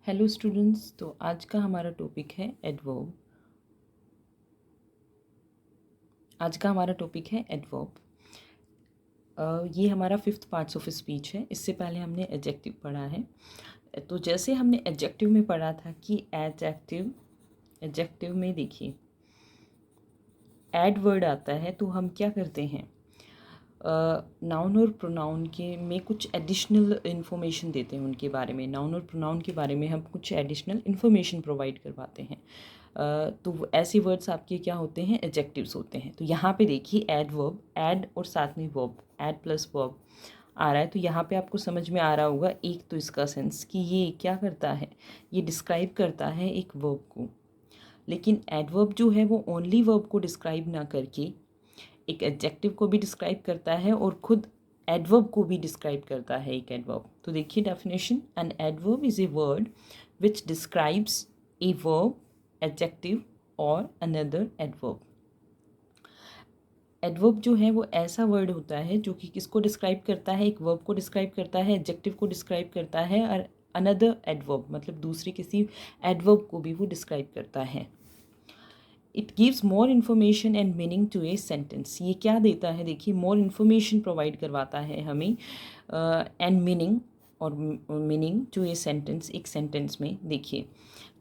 Hello students. तो आज का हमारा टॉपिक है एडवर्ब। ये हमारा फिफ्थ पार्ट्स ऑफ स्पीच है। इससे पहले हमने एडजेक्टिव पढ़ा है। तो जैसे हमने एडजेक्टिव में पढ़ा था कि एडजेक्टिव में देखिए एड वर्ड आता है तो हम क्या करते हैं, नाउन और प्रोनाउन के में कुछ एडिशनल इन्फॉर्मेशन देते हैं। उनके बारे में, नाउन और प्रोनाउन के बारे में हम कुछ एडिशनल इन्फॉर्मेशन प्रोवाइड करवाते हैं। तो ऐसे वर्ड्स आपके क्या होते हैं, एडजेक्टिव्स होते हैं। तो यहाँ पे देखिए एडवर्ब, एड और साथ में वर्ब, एड प्लस वर्ब आ रहा है। तो यहाँ पे आपको समझ में आ रहा होगा एक तो इसका सेंस कि ये क्या करता है, ये डिस्क्राइब करता है एक वर्ब को। लेकिन एडवर्ब जो है वो ओनली वर्ब को डिस्क्राइब ना करके एक एडजेक्टिव को भी डिस्क्राइब करता है और खुद एडवर्ब को भी डिस्क्राइब करता है एक एडवर्ब। तो देखिए definition, an adverb is a word which describes a verb, adjective और अनदर एडवर्ब। एडवर्ब जो है वो ऐसा वर्ड होता है जो कि किसको डिस्क्राइब करता है, एक वर्ब को डिस्क्राइब करता है, एडजेक्टिव को डिस्क्राइब करता है और अनदर एडवर्ब मतलब दूसरे किसी एडवर्ब को भी वो डिस्क्राइब करता है। It gives more information and meaning to a sentence. ये क्या देता है, देखिए मोर इन्फॉर्मेशन प्रोवाइड करवाता है हमें एंड मीनिंग और मीनिंग टू ए सेंटेंस, एक सेंटेंस में। देखिए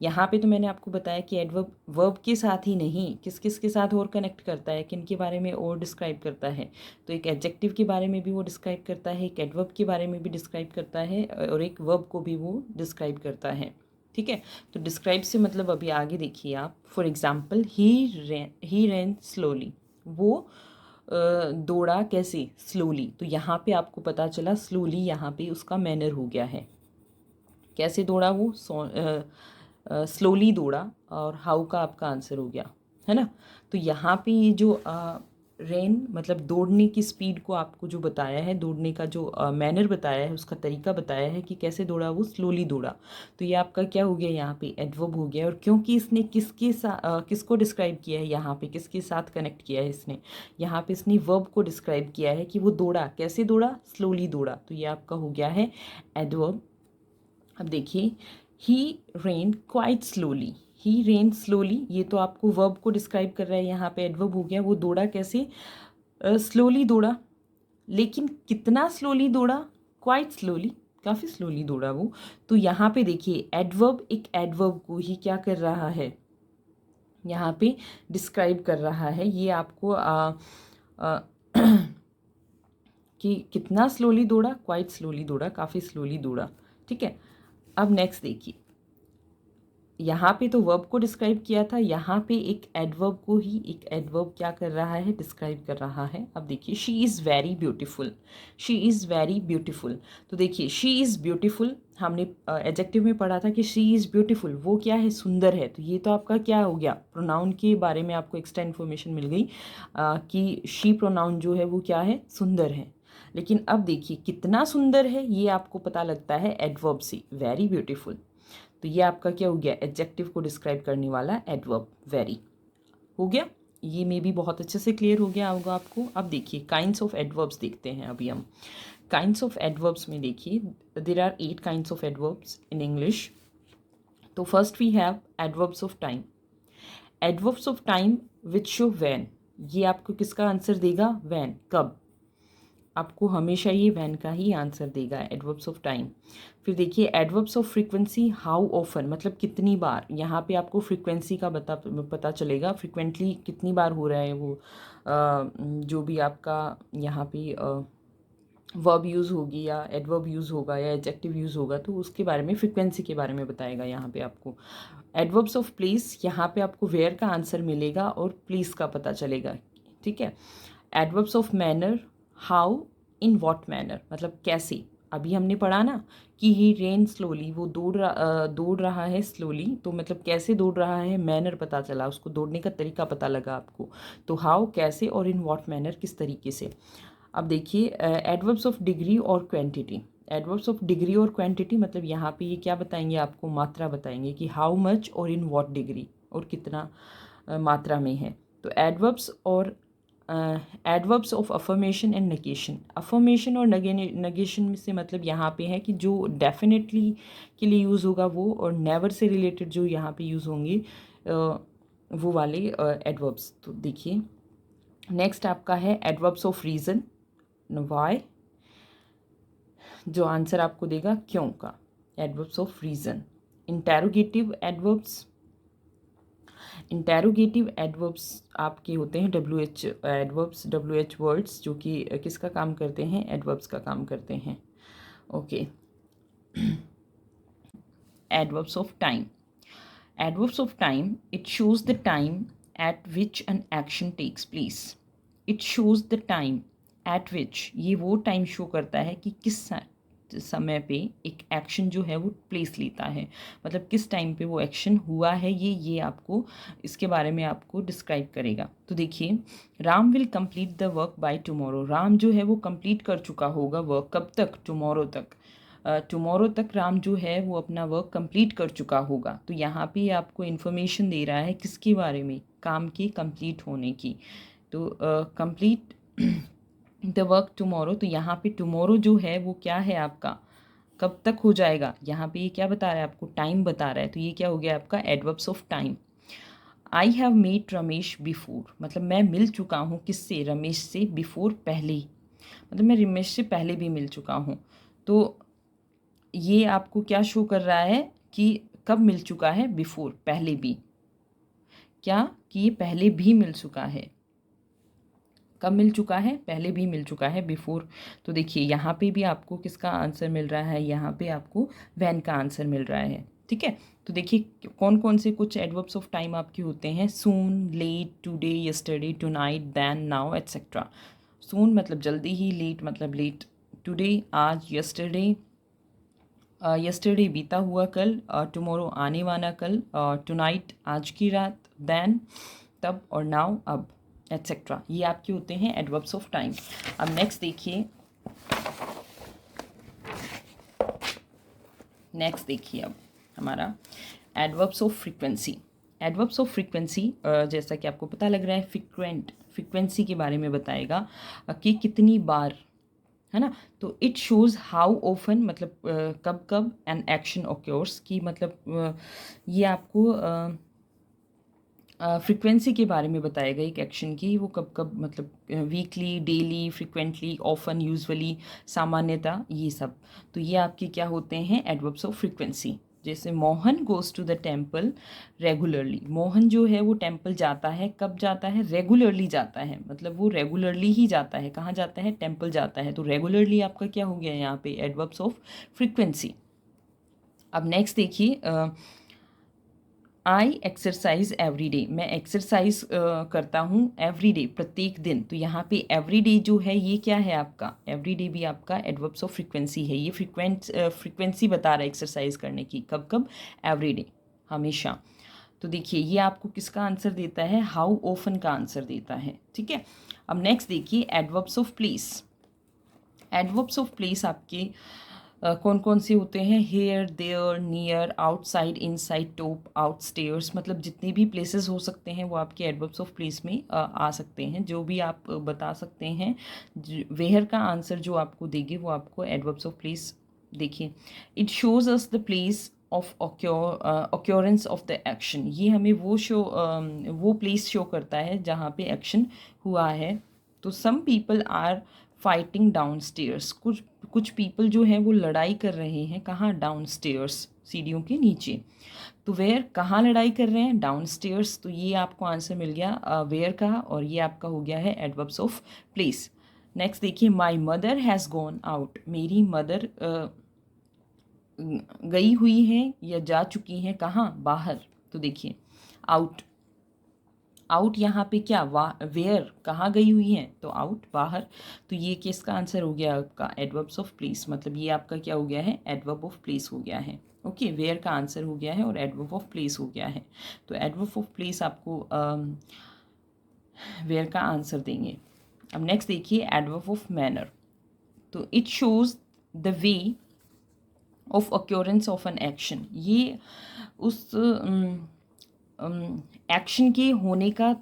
यहाँ पे तो मैंने आपको बताया कि एडवर्ब वर्ब के साथ ही नहीं, किस किस के साथ और कनेक्ट करता है, किन के बारे में और डिस्क्राइब करता है। तो एक एडजेक्टिव के बारे में भी वो डिस्क्राइब करता है, एक एडवर्ब के बारे में भी डिस्क्राइब करता है और एक वर्ब को भी वो डिस्क्राइब करता है। ठीक है, तो डिस्क्राइब से मतलब अभी आगे देखिए आप। For example, he ran slowly, वो दौड़ा कैसे, स्लोली। तो यहाँ पे आपको पता चला स्लोली यहाँ पे उसका मैनर हो गया है। कैसे दौड़ा वो, स्लोली दौड़ा, और हाउ का आपका आंसर हो गया, है ना। तो यहाँ पे ये जो रेन मतलब दौड़ने की स्पीड को आपको जो बताया है, दौड़ने का जो मैनर बताया है, उसका तरीका बताया है कि कैसे दौड़ा, वो स्लोली दौड़ा। तो ये आपका क्या हो गया, यहाँ पे एडवर्ब हो गया। और क्योंकि इसने किसको डिस्क्राइब किया है, यहाँ पे किसके साथ कनेक्ट किया है इसने, यहाँ पे इसने वर्ब को डिस्क्राइब किया है कि वो दौड़ा कैसे, दौड़ा स्लोली दौड़ा। तो ये आपका हो गया है एडवर्ब। अब देखिए ही रेन क्वाइट स्लोली, ही रेन स्लोली, ये तो आपको वर्ब को डिस्क्राइब कर रहा है, यहाँ पे एडवर्ब हो गया। वो दौड़ा कैसे, स्लोली दौड़ा। लेकिन कितना स्लोली दौड़ा, क्वाइट स्लोली, काफ़ी स्लोली दौड़ा वो। तो यहाँ पे देखिए एडवर्ब एक एडवर्ब को ही क्या कर रहा है, यहाँ पे डिस्क्राइब कर रहा है। ये आपको आ, कि कितना स्लोली दौड़ा, क्वाइट स्लोली दौड़ा, काफ़ी स्लोली दौड़ा। ठीक है, अब नेक्स्ट देखिए, यहाँ पे तो वर्ब को डिस्क्राइब किया था, यहाँ पे एक एडवर्ब को ही एक एडवर्ब क्या कर रहा है, डिस्क्राइब कर रहा है। अब देखिए she is very beautiful, she is very beautiful. तो देखिए शी इज़ ब्यूटीफुल, हमने एडजेक्टिव में पढ़ा था कि शी इज़ ब्यूटीफुल, वो क्या है, सुंदर है। तो ये तो आपका क्या हो गया, प्रोनाउन के बारे में आपको एक्स्ट्रा इन्फॉर्मेशन मिल गई कि शी प्रोनाउन जो है वो क्या है, सुंदर है। लेकिन अब देखिए कितना सुंदर है, ये आपको पता लगता है एडवर्ब से, वेरी ब्यूटीफुल। तो ये आपका क्या हो गया, एडजेक्टिव को डिस्क्राइब करने वाला एडवर्ब, वेरी हो गया। ये मे भी बहुत अच्छे से क्लियर हो गया होगा आपको। अब देखिए काइंड्स ऑफ एडवर्ब्स देखते हैं अभी हम। काइंड्स ऑफ एडवर्ब्स में देखिए there are 8 kinds of adverbs in English. तो first we have adverbs of time. Adverbs of time which show when, ये आपको किसका आंसर देगा, व्हेन, कब। आपको हमेशा ये वैन का ही आंसर देगा, एडवर्ब्स ऑफ टाइम। फिर देखिए adverbs of frequency, how often मतलब कितनी बार, यहाँ पे आपको फ्रीक्वेंसी का पता चलेगा, फ्रीक्वेंटली कितनी बार हो रहा है वो जो भी आपका यहाँ पे वर्ब यूज़ होगी या एडवर्ब यूज़ होगा या एडजेक्टिव यूज़ होगा, तो उसके बारे में, फ्रीक्वेंसी के बारे में बताएगा यहाँ पे आपको। एडवर्ब्स ऑफ प्लेस, यहाँ पे आपको वेयर का आंसर मिलेगा और प्लेस का पता चलेगा। ठीक है, adverbs of manner, how, in what manner मतलब कैसे। अभी हमने पढ़ा ना कि ही रेन स्लोली, वो दौड़ रहा है स्लोली, तो मतलब कैसे दौड़ रहा है, मैनर पता चला, उसको दौड़ने का तरीका पता लगा आपको। तो हाउ कैसे, और इन वॉट मैनर किस तरीके से। अब देखिए एडवर्ब्स ऑफ डिग्री और क्वांटिटी। एडवर्ब्स ऑफ डिग्री और क्वांटिटी मतलब यहाँ पे ये क्या बताएंगे आपको, मात्रा बताएंगे कि हाउ मच और इन व्हाट डिग्री, और कितना मात्रा में है। तो एडवर्ब्स और adverbs of affirmation and negation. Affirmation और नेगेशन में से मतलब यहाँ पे है कि जो डेफिनेटली के लिए यूज़ होगा वो, और नेवर से रिलेटेड जो यहाँ पे यूज़ होंगे वो वाले एडवर्ब्स। तो देखिए नेक्स्ट आपका है एडवर्ब्स ऑफ रीज़न, वाई, जो आंसर आपको देगा क्यों का, adverbs of reason. Interrogative adverbs, interrogative adverbs आपके होते हैं WH एडवर्ब्स, WH वर्ड्स, जो कि किसका काम करते हैं, एडवर्ब्स का काम करते हैं। Okay, adverbs of time. Adverbs of time, it shows the time at which an action takes place. It shows the time at which, ये वो टाइम शो करता है कि किस समय पे एक एक्शन जो है वो प्लेस लेता है, मतलब किस टाइम पे वो एक्शन हुआ है, ये आपको इसके बारे में आपको डिस्क्राइब करेगा। तो देखिए, Ram will complete the work by tomorrow. Ram जो है वो कंप्लीट कर चुका होगा वर्क, कब तक, टुमारो तक। टुमारो तक राम जो है वो अपना वर्क कंप्लीट कर चुका होगा। तो यहाँ पे आपको इन्फॉर्मेशन दे रहा है किसके बारे में, काम के कंप्लीट होने की। तो कंप्लीट द वर्क टुमारो, तो यहाँ पे टुमारो जो है वो क्या है आपका, कब तक हो जाएगा। यहाँ पे ये क्या बता रहा है आपको, टाइम बता रहा है। तो ये क्या हो गया आपका, adverbs of time. I have meet Ramesh before, मतलब मैं मिल चुका हूँ किससे, रमेश से, बिफोर पहले ही, मतलब मैं रमेश से पहले भी मिल चुका हूँ। तो ये आपको क्या शो कर रहा है कि कब मिल चुका है, बिफोर, पहले भी, क्या कि ये पहले भी मिल चुका है। कब मिल चुका है, पहले भी मिल चुका है, बिफोर। तो देखिए यहाँ पे भी आपको किसका आंसर मिल रहा है, यहाँ पे आपको वैन का आंसर मिल रहा है। ठीक है, तो देखिए कौन कौन से कुछ एडवर्ब्स ऑफ टाइम आपके होते हैं, soon, late, today, yesterday, tonight, then, now, etcetera. Soon मतलब जल्दी ही, लेट मतलब लेट, टुडे आज, यस्टरडे यस्टरडे बीता हुआ कल, टुमारो आने वाला कल, टुनाइट आज की रात, देन तब, और नाउ अब, एट्सेट्रा। ये आपके होते हैं एडवर्ब्स ऑफ टाइम। अब नेक्स्ट देखिए, अब हमारा adverbs of frequency. Adverbs of frequency जैसा कि आपको पता लग रहा है, फ्रीक्वेंसी के बारे में बताएगा कि कितनी बार, है ना। तो इट शोज़ हाउ ऑफन, मतलब कब कब एन एक्शन ऑक्योर्स, की मतलब ये आपको फ्रीक्वेंसी के बारे में बताएगा एक एक्शन की, वो कब कब, मतलब weekly, daily, frequently, often, usually, सामान्यता, ये सब। तो ये आपके क्या होते हैं, एडवर्ब्स ऑफ फ्रीक्वेंसी। जैसे Mohan goes to the temple regularly. Mohan जो है वो टेम्पल जाता है, कब जाता है, रेगुलरली जाता है, मतलब वो रेगुलरली ही जाता है। कहाँ जाता है, टेम्पल जाता है। तो रेगुलरली आपका क्या हो गया यहाँ पे, एडवर्ब्स ऑफ फ्रीक्वेंसी। अब नेक्स्ट देखिए, आई एक्सरसाइज एवरी डे। मैं एक्सरसाइज करता हूँ एवरी डे, प्रत्येक दिन। तो यहाँ पे एवरी डे जो है ये क्या है आपका, एवरी डे भी आपका एडवर्ब्स ऑफ फ्रीक्वेंसी है। ये फ्रीक्वेंसी बता रहा है एक्सरसाइज करने की, कब कब, एवरी डे, हमेशा। तो देखिए ये आपको किसका आंसर देता है, हाउ ऑफन का आंसर देता है। ठीक है, अब नेक्स्ट देखिए adverbs of place. Adverbs of place आपके कौन कौन से होते हैं, here, there, near, outside, inside, top, upstairs, मतलब जितने भी प्लेसेस हो सकते हैं वो आपके एडवर्ब्स ऑफ प्लेस में आ सकते हैं। जो भी आप बता सकते हैं, वेयर का आंसर जो आपको देंगे वो आपको एडवर्ब्स ऑफ प्लेस। देखिए, it shows us the place of occurrence of the action. ये हमें वो प्लेस शो करता है जहाँ पे एक्शन हुआ है। तो some people are fighting downstairs, कुछ पीपल जो हैं वो लड़ाई कर रहे हैं, कहाँ, डाउन स्टेयर्स, सीढ़ियों के नीचे। तो वेयर, कहाँ लड़ाई कर रहे हैं, डाउन स्टेयर्स। तो ये आपको आंसर मिल गया वेयर का, और ये आपका हो गया है एडवर्ब्स ऑफ प्लेस। नेक्स्ट देखिए, my mother has gone out. मेरी मदर गई हुई हैं या जा चुकी हैं, कहाँ, बाहर। तो देखिए आउट, आउट यहाँ पे क्या, वेयर, कहाँ गई हुई हैं, तो आउट, बाहर। तो ये किसका आंसर हो गया आपका, एडवर्ब्स ऑफ प्लेस, मतलब ये आपका क्या हो गया है, एडवर्ब ऑफ प्लेस हो गया है। ओके, वेयर का आंसर हो गया है और एडवर्ब ऑफ प्लेस हो गया है। तो एडवर्ब ऑफ प्लेस आपको वेयर का आंसर देंगे। अब नेक्स्ट देखिए, एडवर्ब ऑफ मैनर। तो it shows the way of occurrence of an action. ये उस एक्शन के होने का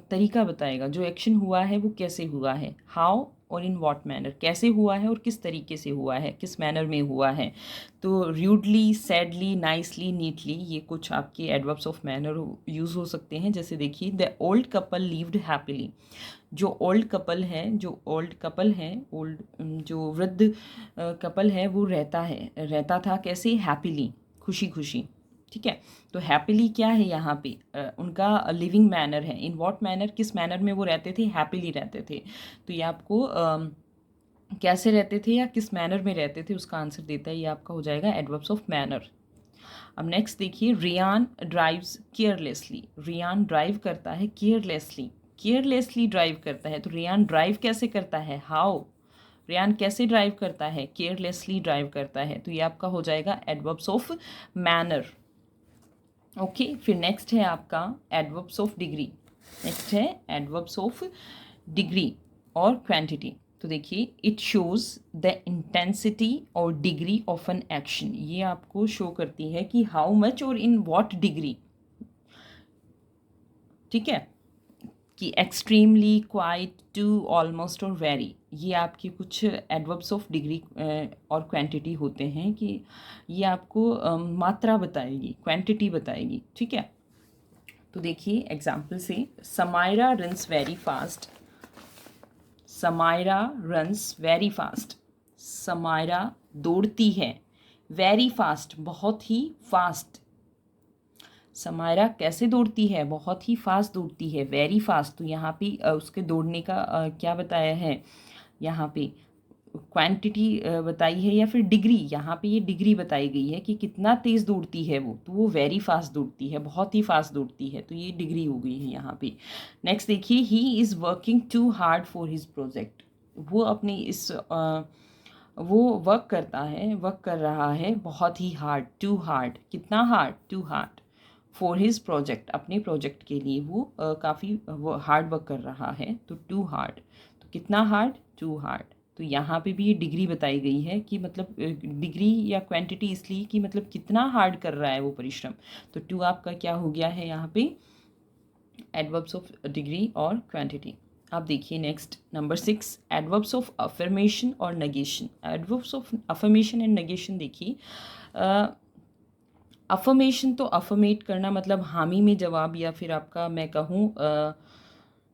तरीका बताएगा, जो एक्शन हुआ है वो कैसे हुआ है, हाउ और इन व्हाट मैनर, कैसे हुआ है और किस तरीके से हुआ है, किस मैनर में हुआ है। तो रूडली, सैडली, नाइसली, नीटली, ये कुछ आपके एडवर्ब्स ऑफ मैनर यूज़ हो सकते हैं। जैसे देखिए, the old couple lived happily, जो ओल्ड कपल है, ओल्ड जो वृद्ध कपल है वो रहता था कैसे, हैप्पीली, खुशी खुशी। ठीक है, तो हैप्पीली क्या है यहाँ पे, उनका लिविंग मैनर है। इन व्हाट मैनर, किस मैनर में वो रहते थे, हैप्पीली रहते थे। तो ये आपको कैसे रहते थे या किस मैनर में रहते थे उसका आंसर देता है, ये आपका हो जाएगा एडवर्ब्स ऑफ मैनर। अब नेक्स्ट देखिए, Riyan drives carelessly, Riyan drive करता है केयरलेसली, केयरलेसली ड्राइव करता है। तो रियान ड्राइव कैसे करता है, हाउ, रियान कैसे ड्राइव करता है, केयरलेसली ड्राइव करता है। तो ये आपका हो जाएगा एडवर्ब्स ऑफ मैनर। ओके, फिर नेक्स्ट है आपका एडवर्ब्स ऑफ डिग्री। नेक्स्ट है एडवर्ब्स ऑफ डिग्री और क्वांटिटी। तो देखिए, इट शोज़ द इंटेंसिटी और डिग्री ऑफ एन एक्शन, ये आपको शो करती है कि हाउ मच और इन व्हाट डिग्री। ठीक है, कि एक्सट्रीमली, क्वाइट, टू, ऑलमोस्ट और वेरी, ये आपके कुछ एडवर्ब्स ऑफ डिग्री और क्वांटिटी होते हैं कि ये आपको मात्रा बताएगी, क्वांटिटी बताएगी। ठीक है, तो देखिए एग्जाम्पल से, Samaira runs very fast, Samaira runs very fast, Samaira दौड़ती है, वेरी फास्ट, बहुत ही फास्ट। समायरा कैसे दौड़ती है, बहुत ही फास्ट दौड़ती है, वेरी फास्ट। तो यहाँ पे उसके दौड़ने का क्या बताया है, यहाँ पे क्वांटिटी बताई है या फिर डिग्री, यहाँ पे ये डिग्री बताई गई है कि कितना तेज़ दौड़ती है वो, तो वो वेरी फास्ट दौड़ती है, बहुत ही फास्ट दौड़ती है, तो ये डिग्री हो गई है यहाँ पे। नेक्स्ट देखिए, he is working too hard for his project, वो अपने इस वो वर्क कर रहा है बहुत ही हार्ड, टू हार्ड, कितना hard, too hard, for his project, अपने प्रोजेक्ट के लिए वो काफ़ी हार्ड वर्क कर रहा है, तो टू हार्ड, तो कितना हार्ड, टू हार्ड। तो यहाँ पे भी ये डिग्री बताई गई है कि मतलब डिग्री या क्वांटिटी इसलिए कि मतलब कितना हार्ड कर रहा है वो परिश्रम। तो टू आपका क्या हो गया है यहाँ पे, एडवर्ब्स ऑफ डिग्री और क्वांटिटी। आप देखिए next number 6, adverbs of affirmation और negation. Adverbs of affirmation and negation देखिए, अफर्मेशन तो अफर्मेट करना मतलब हामी में जवाब, या फिर आपका मैं कहूँ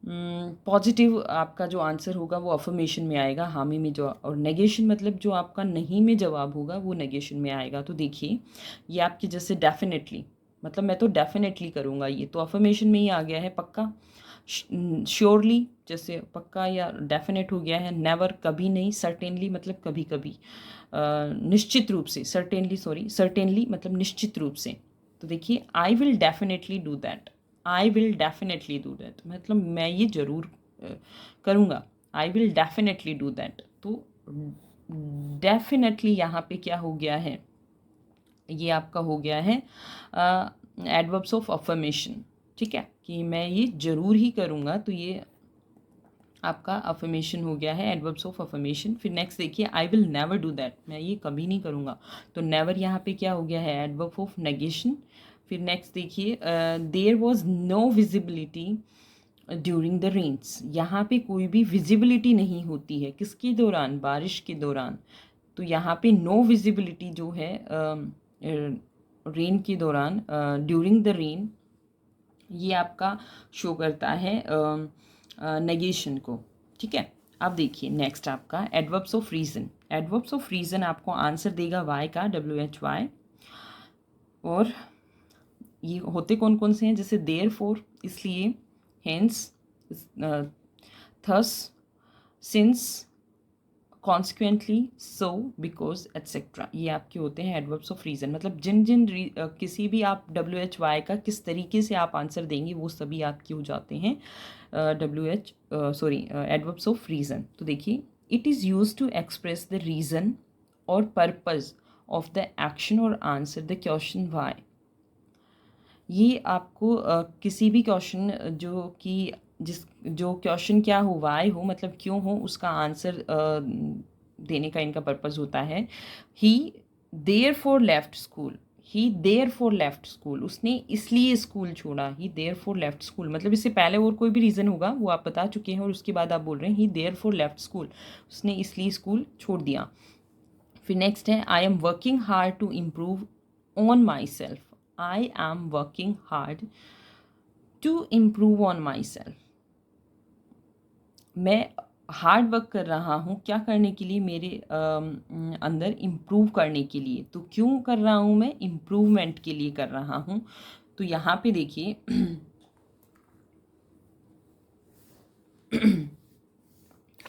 पॉजिटिव आपका जो आंसर होगा वो अफर्मेशन में आएगा, हामी में जवाब, और नेगेशन मतलब जो आपका नहीं में जवाब होगा वो नेगेशन में आएगा। तो देखिए, ये आपकी जैसे डेफिनेटली, मतलब मैं तो डेफिनेटली करूँगा, ये तो अफर्मेशन में ही आ गया है, पक्का, श्योरली जैसे पक्का या डेफिनेट हो गया है, नेवर कभी नहीं, सर्टेनली मतलब कभी कभी, निश्चित रूप से, सर्टेनली मतलब निश्चित रूप से। तो देखिए, I will definitely do that, I will definitely do that मतलब मैं ये ज़रूर करूँगा, I will definitely do that. तो डेफिनेटली यहाँ पे क्या हो गया है, ये आपका हो गया है एडवर्ब्स ऑफ अफर्मेशन। ठीक है, कि मैं ये ज़रूर ही करूँगा, तो ये आपका अफर्मेशन हो गया है, एडवर्ब्स ऑफ अफर्मेशन। फिर नेक्स्ट देखिए, I will never do that, मैं ये कभी नहीं करूँगा, तो नेवर यहाँ पे क्या हो गया है, एडवर्ब ऑफ नेगेशन। फिर नेक्स्ट देखिए, there was no visibility during the rains, यहाँ पे कोई भी विजिबिलिटी नहीं होती है, किसके दौरान, बारिश के दौरान। तो यहाँ पे नो विजिबिलिटी जो है रेन के दौरान, ड्यूरिंग द रेन, ये आपका शो करता है नेगेशन को। ठीक है, अब देखिए नेक्स्ट आपका adverbs of reason. Adverbs of reason आपको आंसर देगा वाई का, WHY, और ये होते कौन कौन से हैं, जैसे देयर फॉर, इसलिए, hence, thus, since, consequently, so, because, etcetera, ये आपके होते हैं एडवर्ब्स ऑफ रीज़न। मतलब जिन जिन किसी भी आप WHY का किस तरीके से आप आंसर देंगे वो सभी आपके हो जाते हैं एडवर्ब्स ऑफ रीज़न। तो देखिए, it is use to express the reason और पर्पज़ ऑफ द एक्शन और आंसर द क्वेश्चन वाई। ये आपको किसी भी क्वेश्चन जो क्वेश्चन क्या हो, वाई हो मतलब क्यों हो, उसका आंसर देने का इनका पर्पज़ होता है। He therefore left school, he therefore left school, उसने इसलिए स्कूल छोड़ा। He therefore left school मतलब इससे पहले और कोई भी रीज़न होगा वो आप बता चुके हैं और उसके बाद आप बोल रहे हैं he therefore left school, उसने इसलिए स्कूल छोड़ दिया। फिर नेक्स्ट है I am working hard to improve on myself. I am working hard to improve on myself, मैं हार्ड वर्क कर रहा हूँ क्या करने के लिए, मेरे अंदर इम्प्रूव करने के लिए। तो क्यों कर रहा हूँ मैं, इम्प्रूवमेंट के लिए कर रहा हूँ। तो यहाँ पे देखिए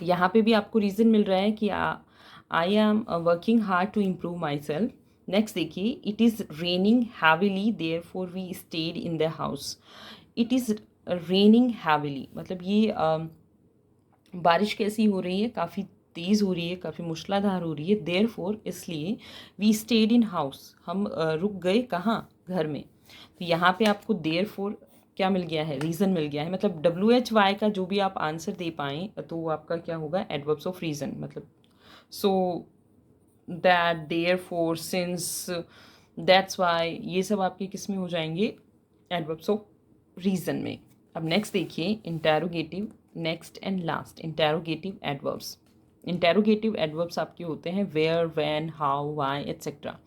यहाँ पे भी आपको रीज़न मिल रहा है कि I am working hard to improve myself. Next देखिए it is raining heavily therefore we stayed in the house. It is raining heavily मतलब ये बारिश कैसी हो रही है, काफ़ी तेज़ हो रही है, काफ़ी मूसलाधार हो रही है। देयर फोर इसलिए वी स्टेड इन हाउस, हम रुक गए कहाँ, घर में। तो यहाँ पे आपको देयर फोर क्या मिल गया है, रीज़न मिल गया है। मतलब WHY का जो भी आप आंसर दे पाएँ तो वो आपका क्या होगा, एडवर्ब्स ऑफ रीज़न। मतलब so that, therefore, since, that's why, ये सब आपके किस में हो जाएंगे, एडवर्ब्स ऑफ रीज़न में। अब नेक्स्ट देखिए interrogative, next and last interrogative adverbs. Interrogative adverbs आपके होते हैं where, when, how, why etcetera.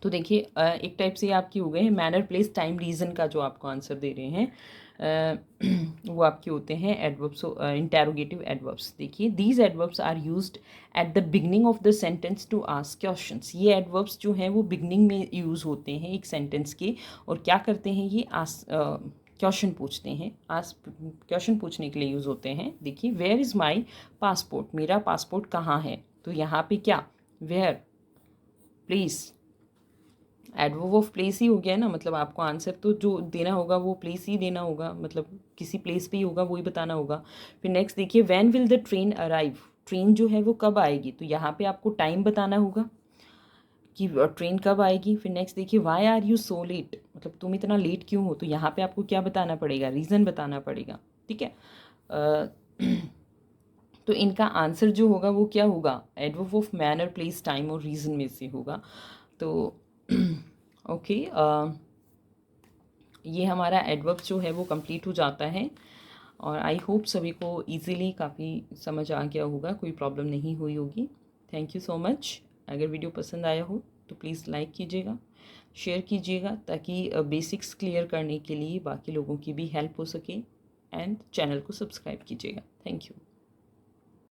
तो देखिए एक टाइप से आपके हो गए हैं मैनर, प्लेस, टाइम, रीज़न का जो आपको आंसर दे रहे हैं वो आपके होते हैं एडवर्ब्स, इंटेरोगेटिव एडवर्ब्स। देखिए these adverbs are used at the beginning of the sentence to ask questions. ये एडवर्ब्स जो हैं वो बिगनिंग में यूज़ होते हैं एक सेंटेंस के, और क्या करते हैं ये क्वेश्चन पूछते हैं, क्वेश्चन पूछने के लिए यूज़ होते हैं। देखिए वेयर इज़ माई पासपोर्ट, मेरा पासपोर्ट कहाँ है। तो यहाँ पे क्या, where, place, adverb of place ही हो गया ना। मतलब आपको आंसर तो जो देना होगा वो प्लेस ही देना होगा, मतलब किसी प्लेस पे ही होगा, वो ही बताना होगा। फिर नेक्स्ट देखिए when will the train arrive, train जो है वो कब आएगी। तो यहाँ पे आपको टाइम बताना होगा कि ट्रेन कब आएगी। फिर नेक्स्ट देखिए why are you so late, मतलब तुम इतना लेट क्यों हो। तो यहाँ पे आपको क्या बताना पड़ेगा, रीज़न बताना पड़ेगा। ठीक है तो इनका आंसर जो होगा वो क्या होगा, adverb of manner, place, time और रीज़न में से होगा। तो ओके ये हमारा एडवर्ब जो है वो कंप्लीट हो जाता है। और आई होप सभी को इजीली काफ़ी समझ आ गया होगा, कोई प्रॉब्लम नहीं हुई होगी। Thank you so much. अगर वीडियो पसंद आया हो तो प्लीज़ लाइक कीजिएगा, शेयर कीजिएगा, ताकि बेसिक्स क्लियर करने के लिए बाकी लोगों की भी हेल्प हो सके। एंड चैनल को सब्सक्राइब कीजिएगा। Thank you.